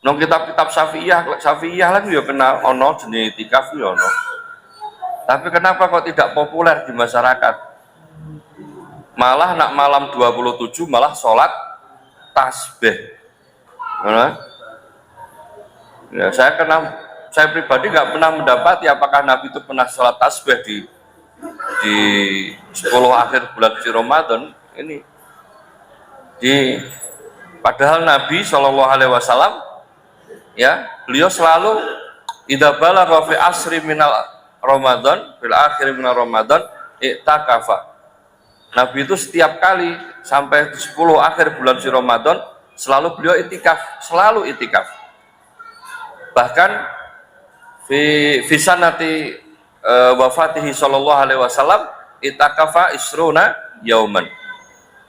Nang kitab-kitab Syafi'iyah lagi ya kena ono jenis itikaf ya ono. Tapi kenapa kok tidak populer di masyarakat? Malah nak malam 27 malah sholat tasbih. Ya, saya pribadi nggak pernah mendapati apakah Nabi itu pernah sholat tasbih di 10 akhir bulan suci Ramadan ini. Padahal Nabi Shallallahu Alaihi Wasallam ya beliau selalu idza balagha fi asri minal Ramadan fil akhir minal Ramadan i'takafa. Nabi itu setiap kali sampai 10 akhir bulan suci Ramadan selalu beliau itikaf, selalu itikaf. Bahkan fi sanati wafatihi Shallallahu Alaihi Wasallam itakafa isruna yauman.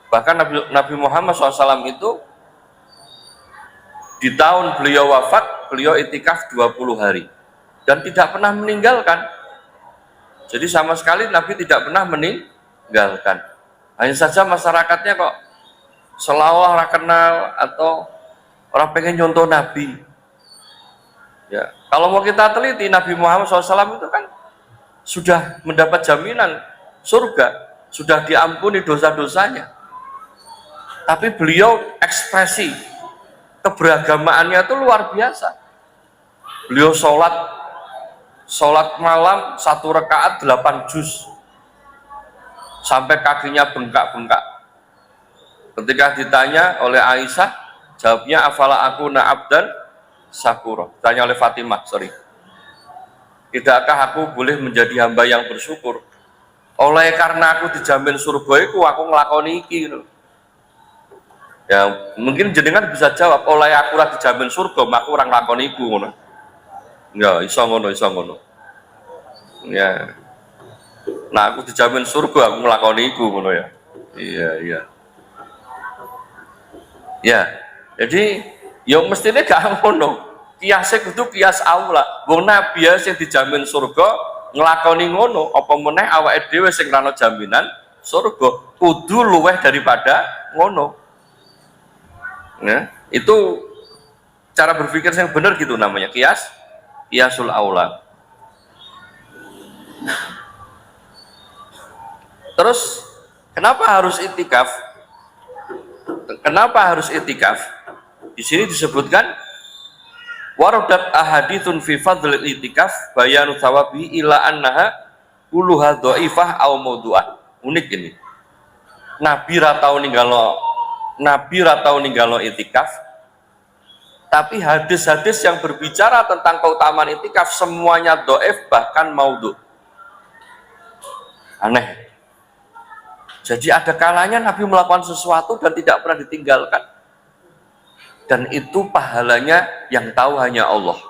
Bahkan Nabi Muhammad SAW itu di tahun beliau wafat, beliau itikaf 20 hari dan tidak pernah meninggalkan. Jadi sama sekali Nabi tidak pernah meninggalkan. Hanya saja masyarakatnya kok seolah orang kenal atau orang pengen nyontoh Nabi. Ya, kalau mau kita teliti, Nabi Muhammad SAW itu kan sudah mendapat jaminan surga, sudah diampuni dosa-dosanya. Tapi beliau ekspresi keberagamaannya itu luar biasa. Beliau sholat malam 1 rakaat 8 juz sampai kakinya bengkak-bengkak. Ketika ditanya oleh Aisyah, jawabnya afala akuna abdan syakura. Tanya oleh Fatimah, tidakkah aku boleh menjadi hamba yang bersyukur? Oleh karena aku dijamin surga itu aku ngelakoni iki gitu. Ya mungkin jenengan bisa jawab, oleh aku ora dijamin surga maka orang lakoni iku ngono. Ya iso ngono. Ya. Nah aku dijamin surga aku ngelakoni iku ngono ya. Iya. Ya. Jadi ya mestinya gak ngono. Kiasnya kudu kias aula. Wong nabi sing dijamin surga nglakoni ngono, apa meneh awake dhewe sing rano jaminan surga kudu luweh daripada ngono. Ya, itu cara berpikir yang benar gitu namanya kiasul aula. Terus kenapa harus itikaf? Di sini disebutkan waradat ahaditsun fi fadlil itikaf bayanu thawabi ila annaha kulluha dhaifah aw mawdu'ah. Unik ini. Nabi ra tau ninggalo itikaf, tapi hadis-hadis yang berbicara tentang keutamaan itikaf semuanya dhaif bahkan maudhu. Aneh. Jadi ada kalanya Nabi melakukan sesuatu dan tidak pernah ditinggalkan. Dan itu pahalanya yang tahu hanya Allah.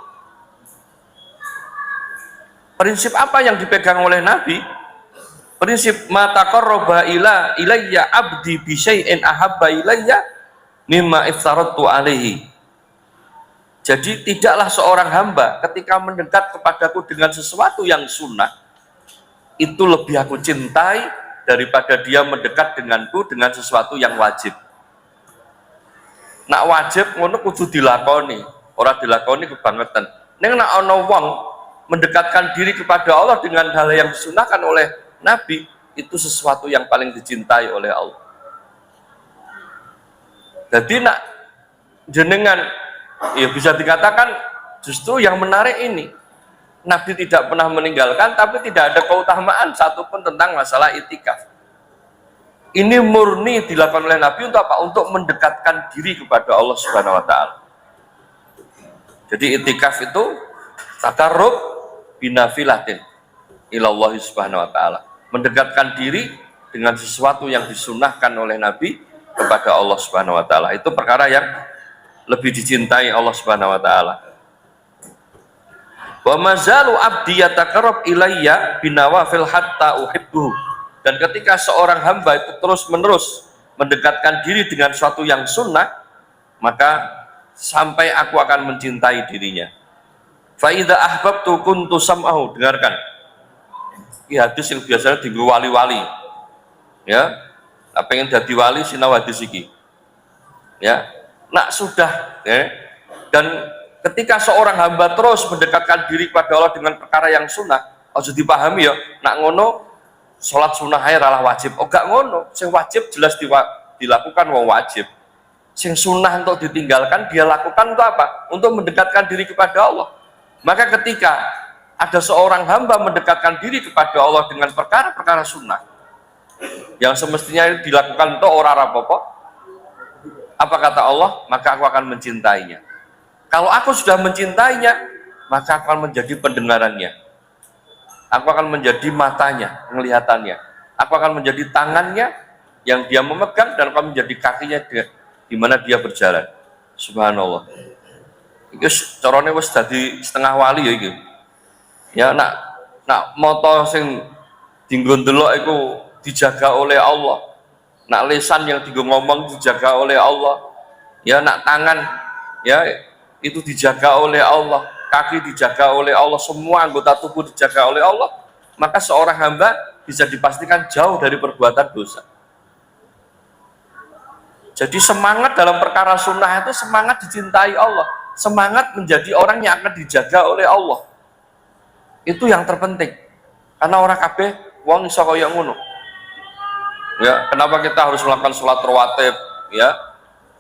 Prinsip apa yang dipegang oleh Nabi? Prinsip ma taqarraba ilayya abdi bi syai'in ahabba ilayya mimma iftaratu alaihi. Jadi tidaklah seorang hamba ketika mendekat kepadaku dengan sesuatu yang sunnah itu lebih aku cintai daripada dia mendekat denganku dengan sesuatu yang wajib. Nak wajib ngono kudu dilakoni, ora dilakoni kebangetan. Ning nak ana wong mendekatkan diri kepada Allah dengan hal yang disunahkan oleh Nabi, itu sesuatu yang paling dicintai oleh Allah. Jadi nak jenengan ya bisa dikatakan justru yang menarik ini. Nabi tidak pernah meninggalkan, tapi tidak ada keutamaan satupun tentang masalah itikaf. Ini murni dilakukan oleh Nabi untuk apa? Untuk mendekatkan diri kepada Allah Subhanahu wa Ta'ala. Jadi itikaf itu takarrub binafilatin ilallah Subhanahu wa Ta'ala. Mendekatkan diri dengan sesuatu yang disunahkan oleh Nabi kepada Allah Subhanahu wa Ta'ala. Itu perkara yang lebih dicintai Allah Subhanahu wa Ta'ala. Wa mazalu abdi yataqarrab ilayya binawafil hatta uhibbuhu. Dan ketika seorang hamba itu terus-menerus mendekatkan diri dengan sesuatu yang sunnah, maka sampai aku akan mencintai dirinya. Fa idza ahbabtu kuntu sam'ahu. Dengarkan. Ini hadis yang biasanya dienggo wali-wali. Ya. Nah, pengen jadi wali sinau hadis iki. Ya. Nak sudah Dan ketika seorang hamba terus mendekatkan diri kepada Allah dengan perkara yang sunnah, harus dipahami ya, nak ngono sholat sunnah ae ralah wajib. Oh gak ngono, sing wajib jelas dilakukan wong wajib. Sing sunnah untuk ditinggalkan dia lakukan untuk apa? Untuk mendekatkan diri kepada Allah. Maka ketika ada seorang hamba mendekatkan diri kepada Allah dengan perkara-perkara sunnah yang semestinya dilakukan untuk orang rapopo, apa kata Allah? Maka aku akan mencintainya. Kalau aku sudah mencintainya, maka aku akan menjadi pendengarannya, aku akan menjadi matanya, penglihatannya, aku akan menjadi tangannya yang dia memegang, dan akan menjadi kakinya di mana dia berjalan. Subhanallah. Iki carane wis dadi setengah wali ya iki. Ya nak moto sing dienggo ndelok iku dijaga oleh Allah. Nak lisan yang dienggo ngomong dijaga oleh Allah. Ya nak tangan ya itu dijaga oleh Allah, kaki dijaga oleh Allah, semua anggota tubuh dijaga oleh Allah. Maka seorang hamba bisa dipastikan jauh dari perbuatan dosa. Jadi semangat dalam perkara sunnah itu semangat dicintai Allah, semangat menjadi orang yang akan dijaga oleh Allah. Itu yang terpenting. Karena orang kabeh wong iso kaya ngono. Ya, kenapa kita harus melakukan sholat rawatib, ya?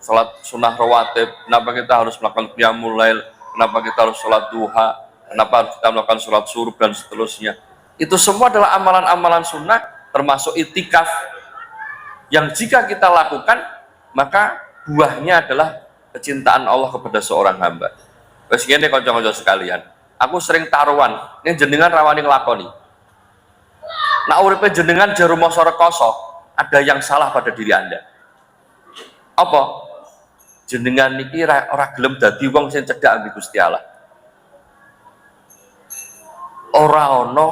Sholat sunnah rawatib, kenapa kita harus melakukan qiyamul lail, kenapa kita harus sholat duha, kenapa harus kita melakukan sholat suruh dan seterusnya. Itu semua adalah amalan-amalan sunnah, termasuk itikaf, yang jika kita lakukan maka buahnya adalah kecintaan Allah kepada seorang hamba. Wes ngene kanca-kanca sekalian, aku sering taruhan, ini jenengan rawani nglakoni. Nak uripe jenengan jero masa rekoso, ada yang salah pada diri Anda. Apa? Jenengan niki ora gelem dadi wong sing cedhak ambek Gusti Allah. Ora ana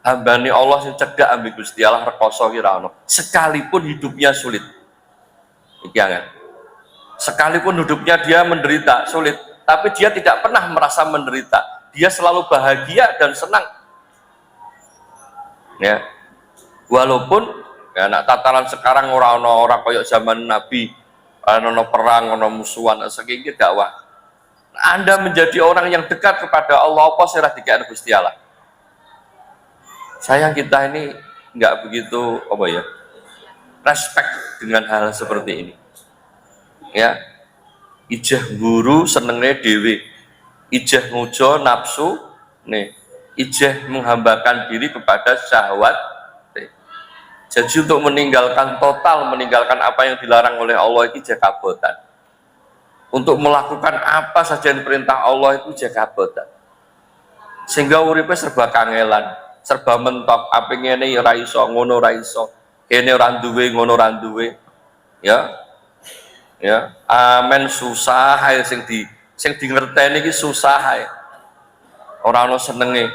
hambane Allah sing cedhak ambek Gusti Allah rekoso ki ora ana, sekalipun hidupnya sulit. Iki kan. Sekalipun hidupnya dia menderita, sulit, tapi dia tidak pernah merasa menderita. Dia selalu bahagia dan senang. Ya. Walaupun ya nak tataran sekarang orang koyok zaman Nabi, ono perang, ono musuhan, saking dakwah. Anda menjadi orang yang dekat kepada Allah, apa sirah dikene Gusti Allah. Sayang kita ini nggak begitu apa ya, respect dengan hal seperti ini. Ya, ijah guru senengnya dewi, ijah ngujo nafsu, nih, ijah menghambakan diri kepada syahwat. Jadi untuk meninggalkan total, meninggalkan apa yang dilarang oleh Allah itu ijah kabotan. Untuk melakukan apa saja yang perintah Allah itu ijah kabotan. Sehingga uripe serba kangelan, serba mentok, apa ngene ora iso, ngono ora iso, kene ora duwe, ngono ora duwe. Ya, amen susah ae sing di ngerteni iki susah ae. Ora ono senenge.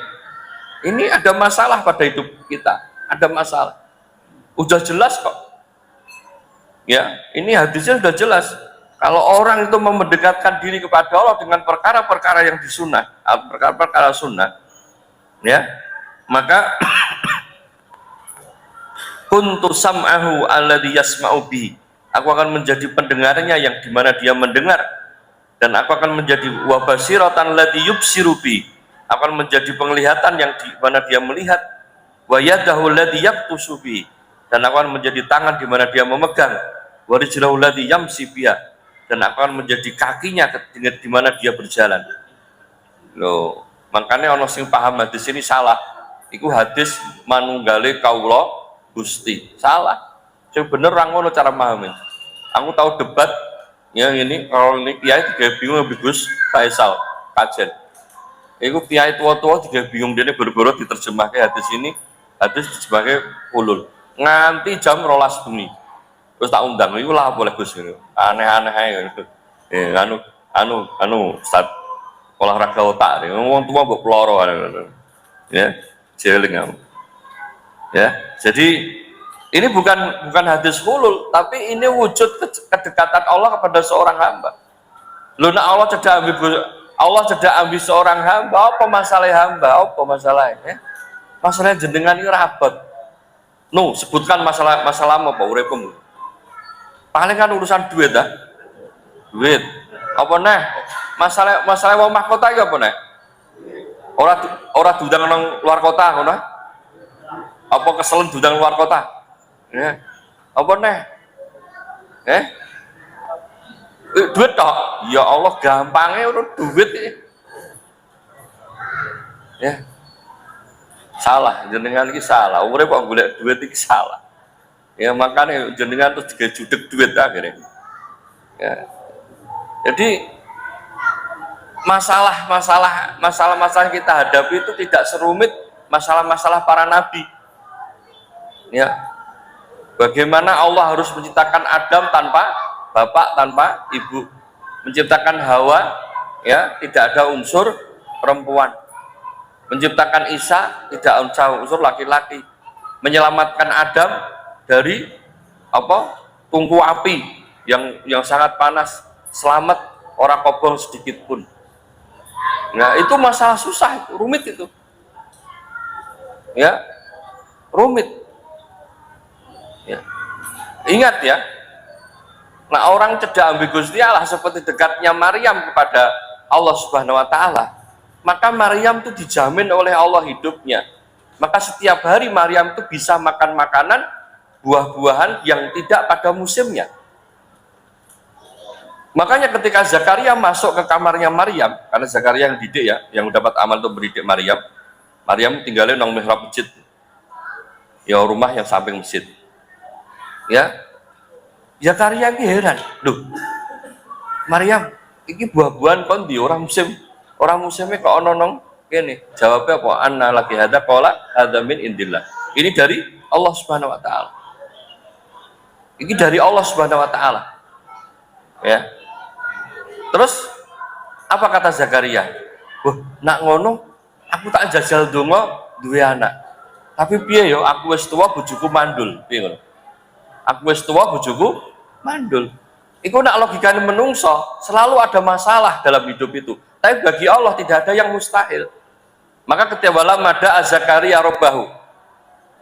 Ini ada masalah pada hidup kita, ada masalah. Udah jelas kok. Ya, ini hadisnya sudah jelas. Kalau orang itu mendekatkan diri kepada Allah dengan perkara-perkara yang disunnah, perkara-perkara sunnah, ya, maka kuntu sam'ahu alladhi yasma'u bihi. Aku akan menjadi pendengarnya yang dimana dia mendengar, dan aku akan menjadi wabasiratan lati yubsiru bi. Akan menjadi penglihatan yang dimana dia melihat, wa yadahu lati yabtusu bi. Dan aku akan menjadi tangan dimana dia memegang, wa rijlahu lati yamsi biha. Dan aku akan menjadi kakinya dimana dia berjalan. Loh, makanya ono sing paham hadis ini salah. Iku hadis manunggale kaula Gusti. Salah. Sing bener ra ngono cara memahami. Aku tahu debat ya ini, kalau ini kiai juga bingung lebih Gus Faisal kajen. Iku kiai tua-tua juga bingung dene boro-boro diterjemahke hadis ini, hadis diterjemahke ulul. Nganti jam 12 bengi. Terus tak undang, iku lah boleh Gus ngono. Aneh-aneh ae gitu. Ustaz olahraga otak. Wong tua mbok ploro ya, jeling kamu. Ya, jadi ini bukan hadis hulul, tapi ini wujud kedekatan Allah kepada seorang hamba. Lu nak Allah cedak ambil seorang hamba, apa masalah hamba? Apa masalahnya? Masalahnya jenengan ini rapat. Nu, sebutkan masalahmu apa uripmu. Paling kan urusan duit dah. Duit. Apa nah? masalah wong mahkota iki apa nek? Ora diundang nang luar kota ngono. Apa keselen diundang luar kota? Ya. Apa nek? Duit tok. Ya Allah gampangnya udah duit ini. Ya. Salah, jenengan iki salah. Umure kok golek duit iki salah. Ya makanya jenengan terus juga judek duit akhirnya. Ya. Jadi masalah kita hadapi itu tidak serumit masalah-masalah para nabi. Ya. Bagaimana Allah harus menciptakan Adam tanpa bapak, tanpa ibu, menciptakan Hawa, ya tidak ada unsur perempuan, menciptakan Isa tidak ada unsur laki-laki, menyelamatkan Adam dari tungku api yang sangat panas, selamat, orang kobong sedikit pun. Nah itu masalah susah, rumit itu, ya rumit. Ya. Ingat ya, nah orang cedak ambi Gusti Allah seperti dekatnya Maryam kepada Allah Subhanahu wa taala, maka Maryam itu dijamin oleh Allah hidupnya. Maka setiap hari Maryam itu bisa makan makanan buah-buahan yang tidak pada musimnya. Makanya ketika Zakaria masuk ke kamarnya Maryam, karena Zakaria yang didik ya, yang dapat amal untuk mendidik Maryam. Maryam tinggalnya nang mihrab masjid. Ya rumah yang samping masjid. Ya, Zakaria ini heran, loh, Maryam, ini buah-buahan kon di orang musimnya kok ononong, ini jawabnya apa? Anna lagi hada kola hada min indillah. Ini dari Allah Subhanahu Wa Taala. Ini dari Allah Subhanahu Wa Taala. Ya, terus apa kata Zakaria? Wah, nak ngono, aku tak jajal donga duwe anak. Tapi piye yo, aku wis tuwa bojoku mandul, piye ngono? Aku wis tuwa bojoku mandul. Iku nak logikanya menungso, selalu ada masalah dalam hidup itu. Tapi bagi Allah tidak ada yang mustahil. Maka ketika mada Zakaria robbahu,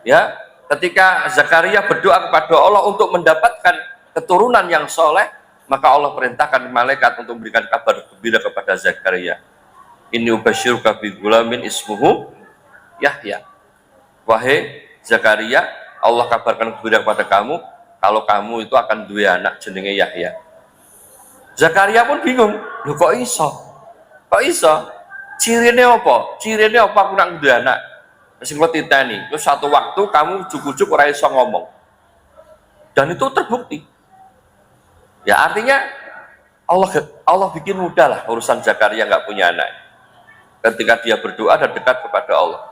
ya, ketika Zakaria berdoa kepada Allah untuk mendapatkan keturunan yang soleh, maka Allah perintahkan malaikat untuk memberikan kabar gembira kepada Zakaria. Inni ubasyiruka bi ghulamin ismuhu Yahya. Wahai Zakaria, Allah kabarkan gembira kepada kamu kalau kamu itu akan dua anak jenenge Yahya. Zakaria pun bingung, loh kok iso? Kok iso? Cirine apa? Cirine apa aku nak dua anak? Sing kok titeni. Terus satu waktu kamu ujuk-ujuk ora iso ngomong. Dan itu terbukti. Ya artinya Allah bikin mudah lah urusan Zakaria nggak punya anak. Ketika dia berdoa dan dekat kepada Allah.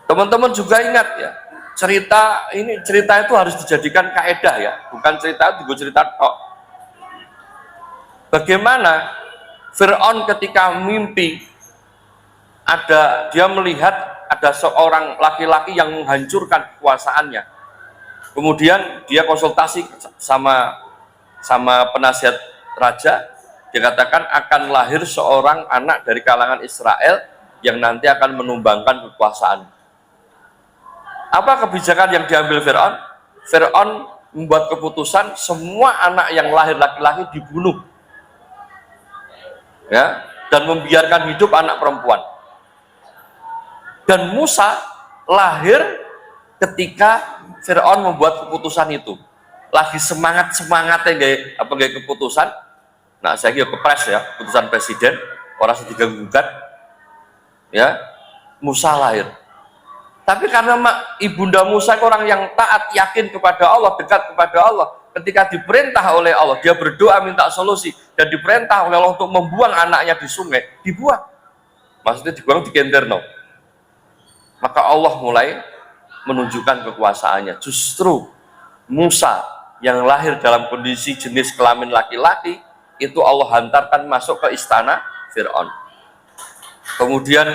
Teman-teman juga ingat ya, cerita itu harus dijadikan kaedah ya, bukan cerita itu cerita tok. Bagaimana Fir'aun ketika mimpi dia melihat ada seorang laki-laki yang menghancurkan kekuasaannya. Kemudian dia konsultasi sama penasihat raja, dikatakan akan lahir seorang anak dari kalangan Israel yang nanti akan menumbangkan kekuasaan. Apa kebijakan yang diambil Fir'aun? Fir'aun membuat keputusan semua anak yang lahir laki-laki dibunuh, ya, dan membiarkan hidup anak perempuan. Dan Musa lahir ketika Fir'aun membuat keputusan itu. Lagi semangatnya gaya keputusan. Nah, saya kira kepres ya, keputusan presiden, orang sedikit gugat, ya, Musa lahir. Tapi karena ibunda Musa orang yang taat, yakin kepada Allah, dekat kepada Allah, ketika diperintah oleh Allah, dia berdoa minta solusi, dan diperintah oleh Allah untuk membuang anaknya di sungai, dibuang. Maksudnya dibuang di kenterno. Maka Allah mulai menunjukkan kekuasaannya. Justru Musa yang lahir dalam kondisi jenis kelamin laki-laki, itu Allah hantarkan masuk ke istana Fir'aun. Kemudian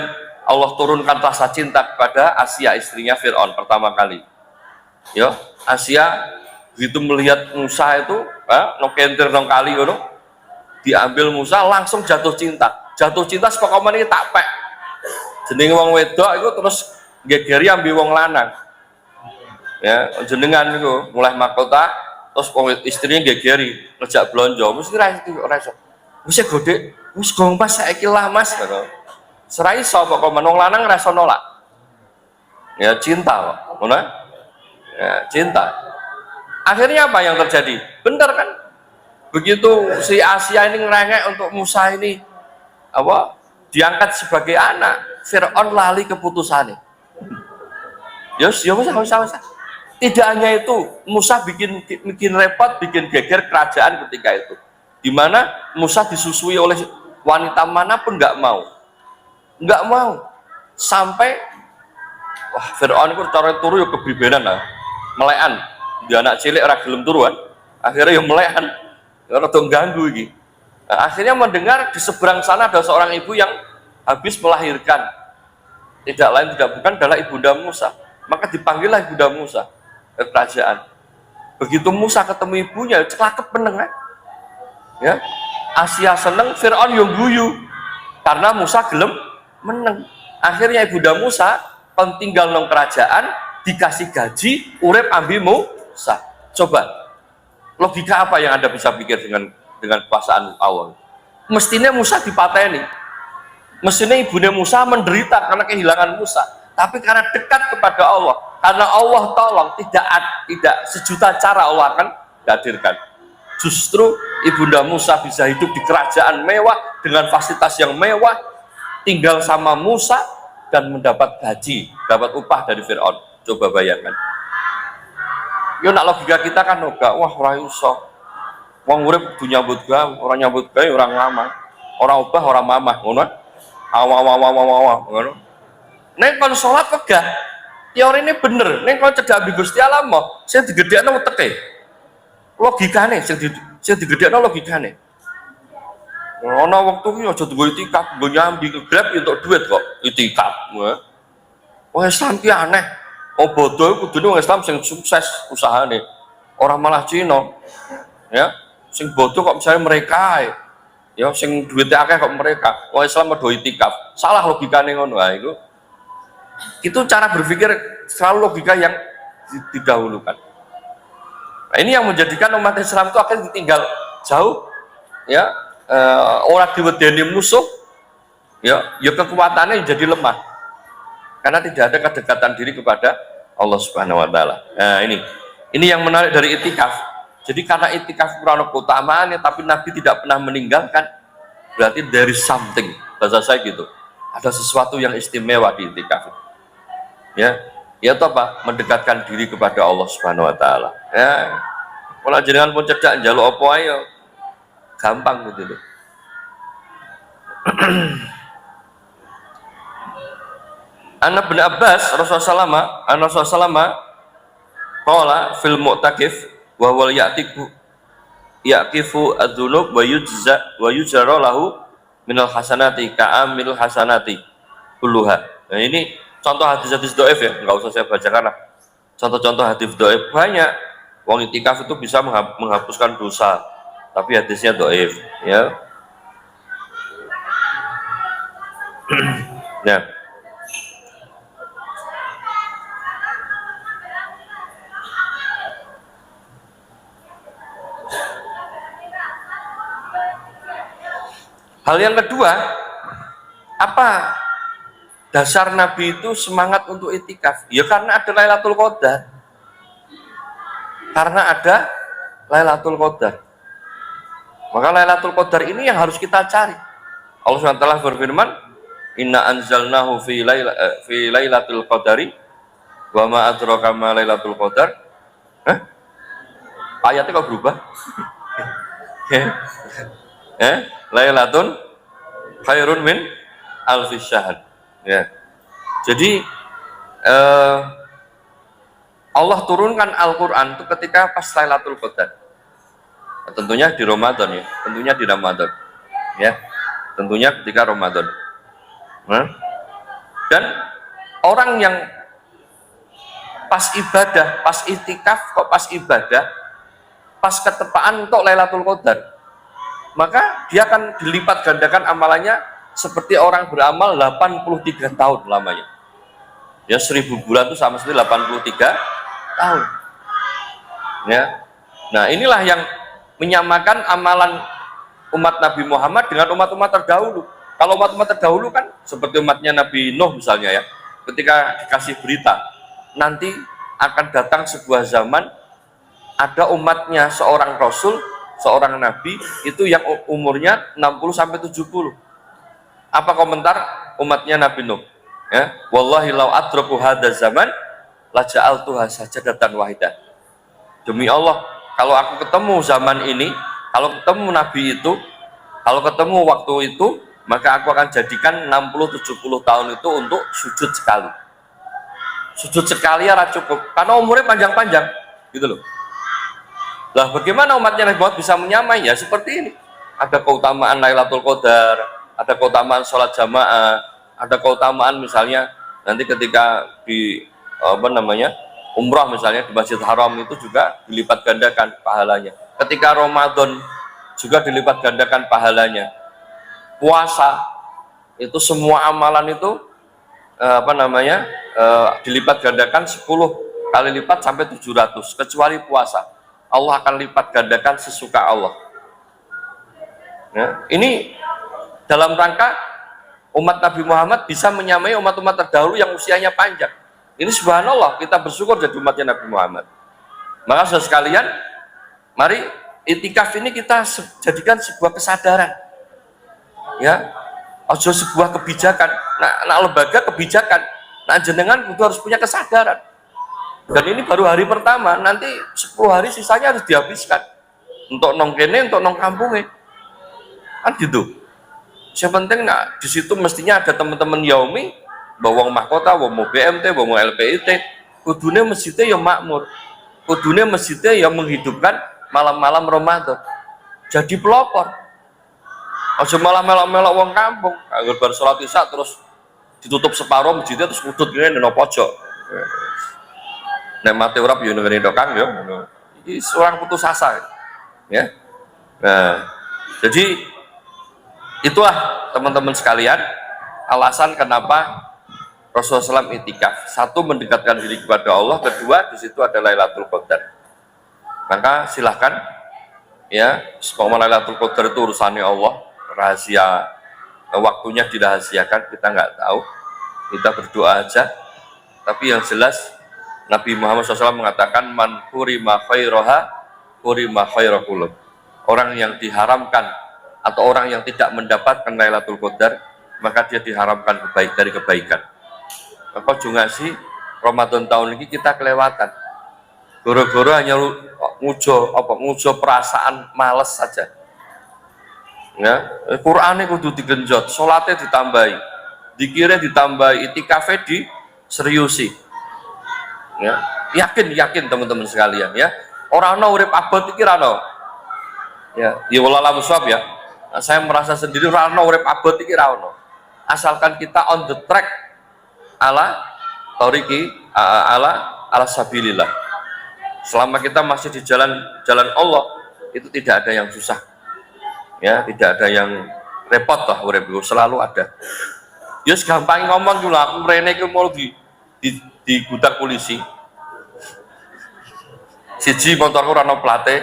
Allah turunkan rasa cinta kepada Asia, istrinya Fir'aun pertama kali. Ya, Asia begitu melihat Musa itu, nokenter nong kali ngono, diambil Musa langsung jatuh cinta. Jatuh cinta sepakoman ini tak pek. Jenenge wong wedok itu terus gegeri ambil wong lanang. Ya, jenengan itu mulai mahkota terus istrinya gegeri ngejak blonjo, mesti ora iso. Wis godhe, wis gong Mas saiki lah Mas ngono. Serai iso kok menung lanang ra iso nolak. Ya cinta kok, ngono. Ya, cinta. Akhirnya apa yang terjadi? Benar kan? Begitu si Asia ini ngerengek untuk Musa ini apa? Diangkat sebagai anak, Fir'aun lali keputusannya. Yos, ya usah. Tidak hanya itu, Musa bikin repot, bikin geger kerajaan ketika itu. Di mana Musa disusui oleh wanita manapun nggak mau, sampai wah Fir'aun itu cara turu ya kebribenan lah, melekan. Dia anak cilik ora gelem turu kan, akhirnya ya melekan, ora dong ganggu iki. Nah, akhirnya mendengar di seberang sana ada seorang ibu yang habis melahirkan, tidak lain tidak bukan adalah ibunda Musa. Maka dipanggillah ibunda Musa ke kerajaan. Begitu Musa ketemu ibunya, celakep meneng ya. Asia seneng, Fir'aun yang guyu karena Musa gelem meneng. Akhirnya ibunda Musa kon tinggal nang kerajaan, dikasih gaji, urip ambi Musa. Coba logika apa yang Anda bisa pikir dengan kekuasaan Allah? Mestinya Musa dipateni, mestinya ibunya Musa menderita karena kehilangan Musa, tapi karena dekat kepada Allah, karena Allah tolong, tidak sejuta cara Allah akan hadirkan. Justru ibunda Musa bisa hidup di kerajaan mewah dengan fasilitas yang mewah, tinggal sama Musa dan mendapat gaji, dapat upah dari Fir'aun. Coba bayangkan. Yo nak logika kita kan enggak, wah ora iso. Wong urip kudu nyambut gawe, ora nyambut gawe ora ngamah. Ora obah, ora mamah, ngono. Awa ngono. Nek kon salat wegah, teori ini bener. Nek kon cedak ambi Gusti Allah mo, sing digedhekno uteke. Logikane sing digedhekno logikane. Ana wektu ki aja tunggu itikaf, nggo nyambi ke Grab entuk duit kok itikaf. Wong Islam ki aneh. Oh bodoh kudune wong Islam sing sukses usahane. Orang malah Cina. Ya, sing bodoh kok misalnya mereka. Ya sing duitnya akeh kok mereka. Wong Islam mau itikaf. Salah logikane ngono. Nah, itu cara berpikir selalu logika yang didahulukan. Nah, ini yang menjadikan umat Islam itu akan ditinggal jauh ya, orang diwedeni musuh ya kekuatannya jadi lemah karena tidak ada kedekatan diri kepada Allah Subhanahu wa taala. Nah, ini yang menarik dari itikaf. Jadi karena itikaf kurang keutamaannya tapi Nabi tidak pernah meninggalkan, berarti dari something, bahasa saya gitu. Ada sesuatu yang istimewa di itikaf. Ya, itu apa? Mendekatkan diri kepada Allah Subhanahu wa taala. Ya. Kalau jenengan pun cedak njaluk apa ayo gampang gitu loh. Anak bin Abbas Rasulullah SAW qala fil mu'takif wa wal yaqifu adzunub wa yujra lahu minal hasanati ka'amil hasanati kulluha. Nah ini contoh hadis-hadis dhaif ya, enggak usah saya bacakan lah. Contoh-contoh hadis dhaif banyak. Wong itikaf itu bisa menghapuskan dosa, tapi hadisnya dhaif ya. Nah, hal yang kedua, apa dasar Nabi itu semangat untuk itikaf? Ya karena ada Lailatul Qadar. Karena ada Lailatul Qadar. Maka Lailatul Qadar ini yang harus kita cari. Allah SWT berfirman, "Inna anzalnahu fi lailatul qadari wa ma adraka ma lailatul qadar." Ayatnya kok berubah? Lailatun khairun min alfi syahr. Ya. Jadi Allah turunkan Al-Quran itu ketika pas Lailatul Qadar. Tentunya di Ramadan ya, tentunya di Ramadan. Ya. Tentunya ketika Ramadan. Dan orang yang pas ibadah, pas itikaf kok pas ibadah, pas ketepaan untuk Lailatul Qadar, maka dia akan dilipat gandakan amalannya seperti orang beramal 83 tahun lamanya. Ya 1000 bulan itu sama seperti 83 tahun. Ya. Nah, inilah yang menyamakan amalan umat Nabi Muhammad dengan umat-umat terdahulu. Kalau umat-umat terdahulu kan seperti umatnya Nabi Nuh misalnya ya, ketika dikasih berita nanti akan datang sebuah zaman ada umatnya seorang rasul, seorang nabi itu yang umurnya 60 sampai 70. Apa komentar umatnya Nabi Nuh? Ya, wallahi law adraku hadzal zaman la ja'altuha sajadatan wahidah. Demi Allah, kalau aku ketemu zaman ini, kalau ketemu nabi itu, kalau ketemu waktu itu, maka aku akan jadikan 60-70 tahun itu untuk sujud sekali. Sujud sekali ya cukup, karena umurnya panjang-panjang, gitu loh. Lah bagaimana umatnya Nabi Muhammad bisa menyamai? Ya seperti ini. Ada keutamaan Lailatul Qadar, ada keutamaan sholat jamaah, ada keutamaan misalnya nanti ketika di umrah misalnya di Masjid Haram itu juga dilipat gandakan pahalanya. Ketika Ramadan juga dilipat gandakan pahalanya. Puasa itu semua amalan itu dilipat gandakan 10 kali lipat sampai 700 kecuali puasa. Allah akan lipat gandakan sesuka Allah. Ya, ini dalam rangka umat Nabi Muhammad bisa menyamai umat-umat terdahulu yang usianya panjang. Ini subhanallah, kita bersyukur jadi umatnya Nabi Muhammad. Maka saudara sekalian, mari itikaf ini kita jadikan sebuah kesadaran. Ya, ojo sebuah kebijakan. Nah, lembaga kebijakan. Nah, jenengan itu harus punya kesadaran. Dan ini baru hari pertama, nanti 10 hari sisanya harus dihabiskan untuk nong kene, untuk nong kampungnya, kan gitu. Yang penting di situ mestinya ada teman-teman yaumi, bawa mahkota, bawa BMT, bawa LPIT, kudune masjidnya yang makmur, kudune masjidnya yang menghidupkan malam-malam Ramadan. Jadi pelopor. Aja malah melok-melok wong kampung, agar baru sholat isya terus ditutup separuh masjidnya terus udut gini di pojok. Nek mati urap yo ngene tok Kang yo. Iki seorang putus asa. Ya. Nah, jadi itulah teman-teman sekalian alasan kenapa Rasulullah SAW itikaf. Satu, mendekatkan diri kepada Allah, kedua di situ ada Lailatul Qadar. Maka silahkan ya, semoga Lailatul Qadar itu urusannya Allah, rahasia, waktunya dirahasiakan, kita nggak tahu. Kita berdoa aja. Tapi yang jelas Nabi Muhammad SAW mengatakan man hurima khairaha hurima khairakulum. Orang yang diharamkan atau orang yang tidak mendapatkan Lailatul Qadar, maka dia diharamkan dari kebaikan. Maka juga sih Ramadan tahun ini kita kelewatan. Goro-goro hanya ngujo perasaan males saja. Ya, Qur'ane kudu digenjot, salatnya ditambahi, dikira ditambahi, itikafnya diseriusi. Ya, yakin teman-teman sekalian ya. Orang ana urip abot iki ra ono. Ya, wallahu musawab ya. Saya merasa sendiri ra ono urip abot iki ra ono. Asalkan kita on the track ala sabilillah. Selama kita masih di jalan Allah, itu tidak ada yang susah. Ya, tidak ada yang repot lah urip itu selalu ada. Ya gampang ngomong dulu aku mrene iki mau di gudang polisi. Siji motorku ora ono plate,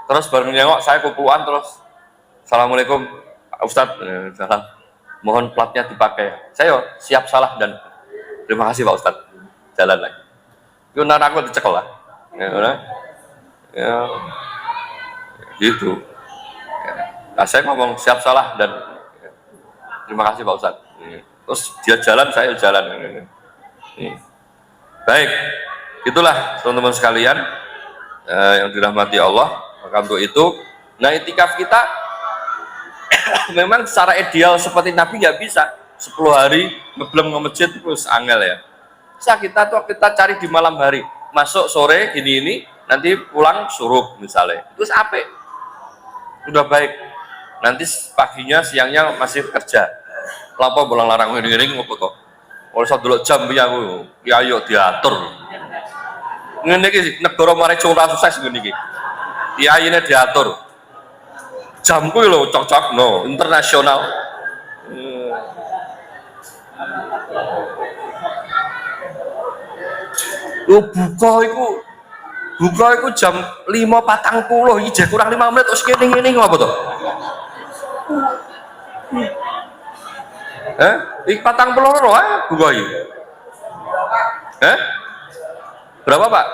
terus bareng nyengok saya kupuan terus assalamualaikum Ustadz, salam. Mohon platnya dipakai. Saya siap salah dan terima kasih Pak Ustadz. Jalan lagi. Itu nara aku dicekel lah. Ya, gitu. Nah, saya ngomong siap salah dan terima kasih Pak Ustadz. Terus dia jalan, saya jalan. Baik, itulah teman-teman sekalian yang dirahmati Allah. Maka untuk itu, nah itikaf kita memang secara ideal seperti Nabi nggak bisa 10 hari ngeblem ke masjid terus angel ya. Bisa kita cari di malam hari, masuk sore ini nanti pulang suruh misalnya, terus apa? Udah baik. Nanti paginya siangnya masih kerja. Lapo bolang larang ngene-ngene ngopo to? Ora iso delok jam piye aku. Ya ayo diatur. Ngene iki negara mari curah sukses ngene iki. Kiyaine diatur. Jamku lho cocok no, internasional. Buka iku jam 5.40 iki kurang 5 menit terus ngene-ngene ngopo to? Patang puluh loro Bu Goy. Berapa Pak?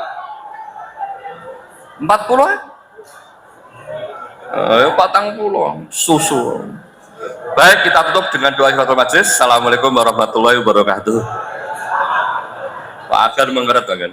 40 patang puluh susu. Baik, kita tutup dengan doa kifaratul majlis. Assalamualaikum warahmatullahi wabarakatuh. Pak akan mengeret kan.